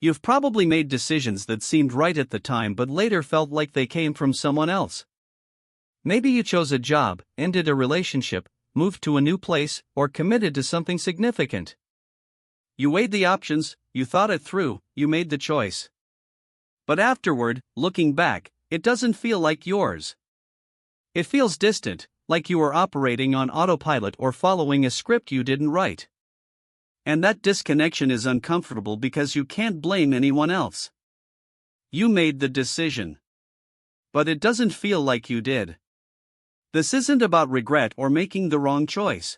You've probably made decisions that seemed right at the time but later felt like they came from someone else. Maybe you chose a job, ended a relationship, moved to a new place, or committed to something significant. You weighed the options, you thought it through, you made the choice. But afterward, looking back, it doesn't feel like yours. It feels distant, like you were operating on autopilot or following a script you didn't write. And that disconnection is uncomfortable because you can't blame anyone else. You made the decision. But it doesn't feel like you did. This isn't about regret or making the wrong choice.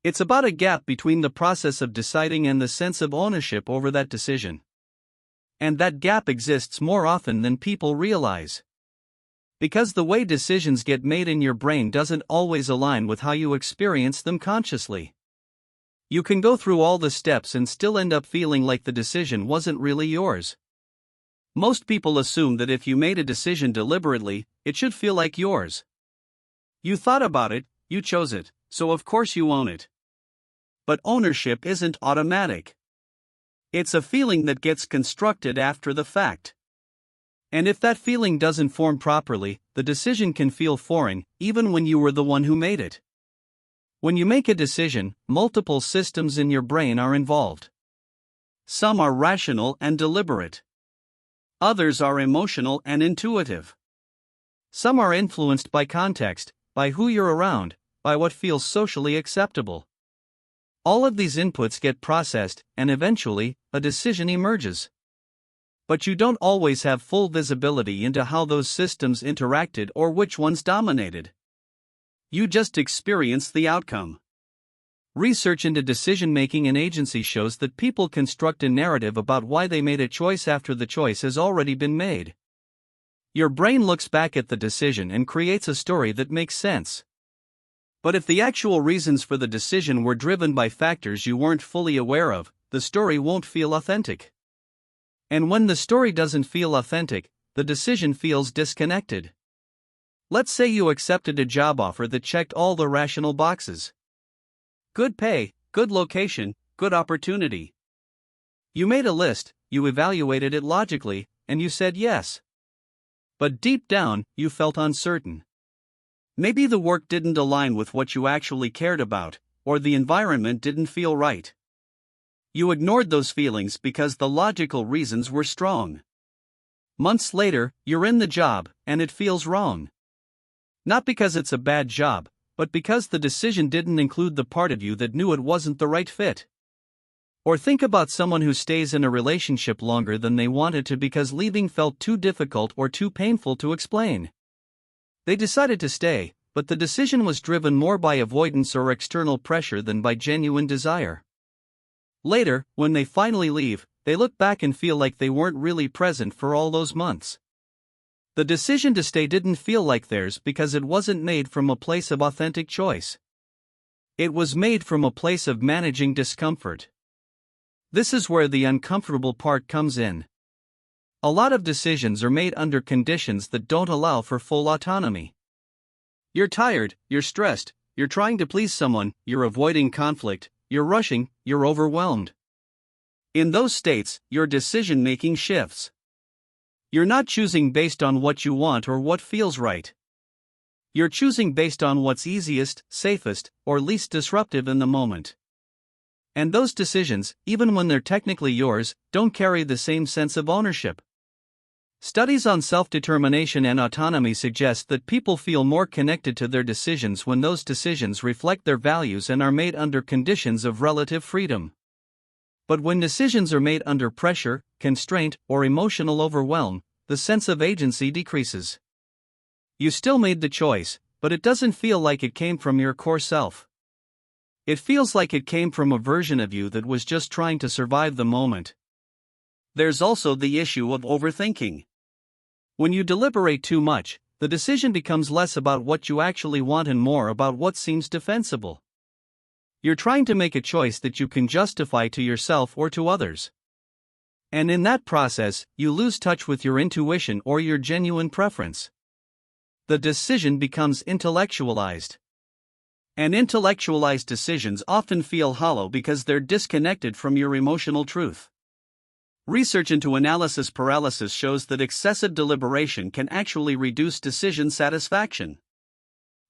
It's about a gap between the process of deciding and the sense of ownership over that decision. And that gap exists more often than people realize. Because the way decisions get made in your brain doesn't always align with how you experience them consciously. You can go through all the steps and still end up feeling like the decision wasn't really yours. Most people assume that if you made a decision deliberately, it should feel like yours. You thought about it, you chose it, so of course you own it. But ownership isn't automatic. It's a feeling that gets constructed after the fact. And if that feeling doesn't form properly, the decision can feel foreign, even when you were the one who made it. When you make a decision, multiple systems in your brain are involved. Some are rational and deliberate. Others are emotional and intuitive. Some are influenced by context, by who you're around, by what feels socially acceptable. All of these inputs get processed, and eventually, a decision emerges. But you don't always have full visibility into how those systems interacted or which ones dominated. You just experience the outcome. Research into decision-making and agency shows that people construct a narrative about why they made a choice after the choice has already been made. Your brain looks back at the decision and creates a story that makes sense. But if the actual reasons for the decision were driven by factors you weren't fully aware of, the story won't feel authentic. And when the story doesn't feel authentic, the decision feels disconnected. Let's say you accepted a job offer that checked all the rational boxes. Good pay, good location, good opportunity. You made a list, you evaluated it logically, and you said yes. But deep down, you felt uncertain. Maybe the work didn't align with what you actually cared about, or the environment didn't feel right. You ignored those feelings because the logical reasons were strong. Months later, you're in the job, and it feels wrong. Not because it's a bad job, but because the decision didn't include the part of you that knew it wasn't the right fit. Or think about someone who stays in a relationship longer than they wanted to because leaving felt too difficult or too painful to explain. They decided to stay, but the decision was driven more by avoidance or external pressure than by genuine desire. Later, when they finally leave, they look back and feel like they weren't really present for all those months. The decision to stay didn't feel like theirs because it wasn't made from a place of authentic choice. It was made from a place of managing discomfort. This is where the uncomfortable part comes in. A lot of decisions are made under conditions that don't allow for full autonomy. You're tired, you're stressed, you're trying to please someone, you're avoiding conflict, you're rushing, you're overwhelmed. In those states, your decision-making shifts. You're not choosing based on what you want or what feels right. You're choosing based on what's easiest, safest, or least disruptive in the moment. And those decisions, even when they're technically yours, don't carry the same sense of ownership. Studies on self-determination and autonomy suggest that people feel more connected to their decisions when those decisions reflect their values and are made under conditions of relative freedom. But when decisions are made under pressure, constraint, or emotional overwhelm, the sense of agency decreases. You still made the choice, but it doesn't feel like it came from your core self. It feels like it came from a version of you that was just trying to survive the moment. There's also the issue of overthinking. When you deliberate too much, the decision becomes less about what you actually want and more about what seems defensible. You're trying to make a choice that you can justify to yourself or to others. And in that process, you lose touch with your intuition or your genuine preference. The decision becomes intellectualized. And intellectualized decisions often feel hollow because they're disconnected from your emotional truth. Research into analysis paralysis shows that excessive deliberation can actually reduce decision satisfaction.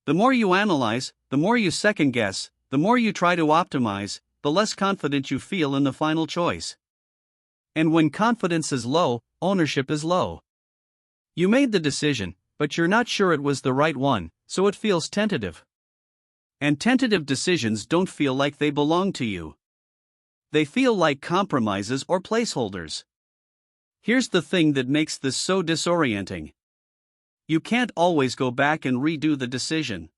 The more you analyze, the more you second guess, the more you try to optimize, the less confident you feel in the final choice. And when confidence is low, ownership is low. You made the decision, but you're not sure it was the right one, so it feels tentative. And tentative decisions don't feel like they belong to you. They feel like compromises or placeholders. Here's the thing that makes this so disorienting. You can't always go back and redo the decision.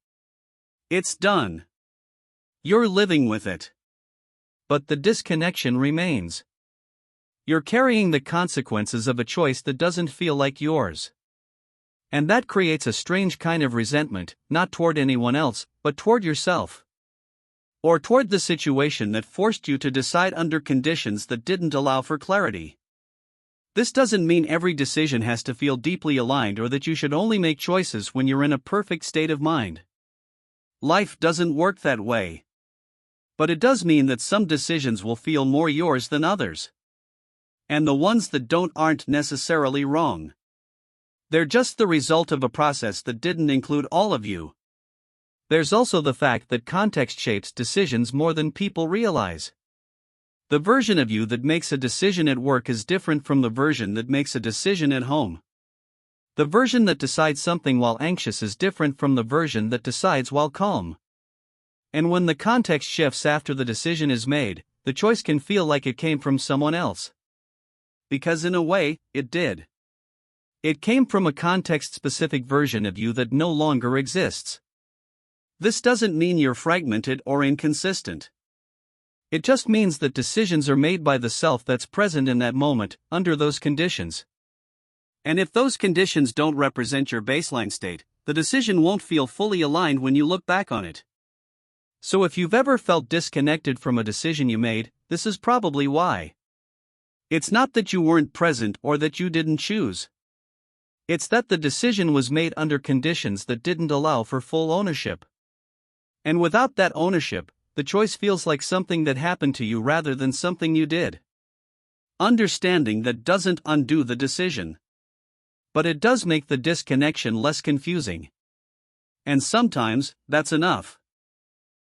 It's done. You're living with it. But the disconnection remains. You're carrying the consequences of a choice that doesn't feel like yours. And that creates a strange kind of resentment, not toward anyone else, but toward yourself. Or toward the situation that forced you to decide under conditions that didn't allow for clarity. This doesn't mean every decision has to feel deeply aligned or that you should only make choices when you're in a perfect state of mind. Life doesn't work that way. But it does mean that some decisions will feel more yours than others. And the ones that don't aren't necessarily wrong. They're just the result of a process that didn't include all of you. There's also the fact that context shapes decisions more than people realize. The version of you that makes a decision at work is different from the version that makes a decision at home. The version that decides something while anxious is different from the version that decides while calm. And when the context shifts after the decision is made, the choice can feel like it came from someone else. Because in a way, it did. It came from a context-specific version of you that no longer exists. This doesn't mean you're fragmented or inconsistent. It just means that decisions are made by the self that's present in that moment, under those conditions. And if those conditions don't represent your baseline state, the decision won't feel fully aligned when you look back on it. So if you've ever felt disconnected from a decision you made, this is probably why. It's not that you weren't present or that you didn't choose. It's that the decision was made under conditions that didn't allow for full ownership. And without that ownership, the choice feels like something that happened to you rather than something you did. Understanding that doesn't undo the decision. But it does make the disconnection less confusing. And sometimes, that's enough.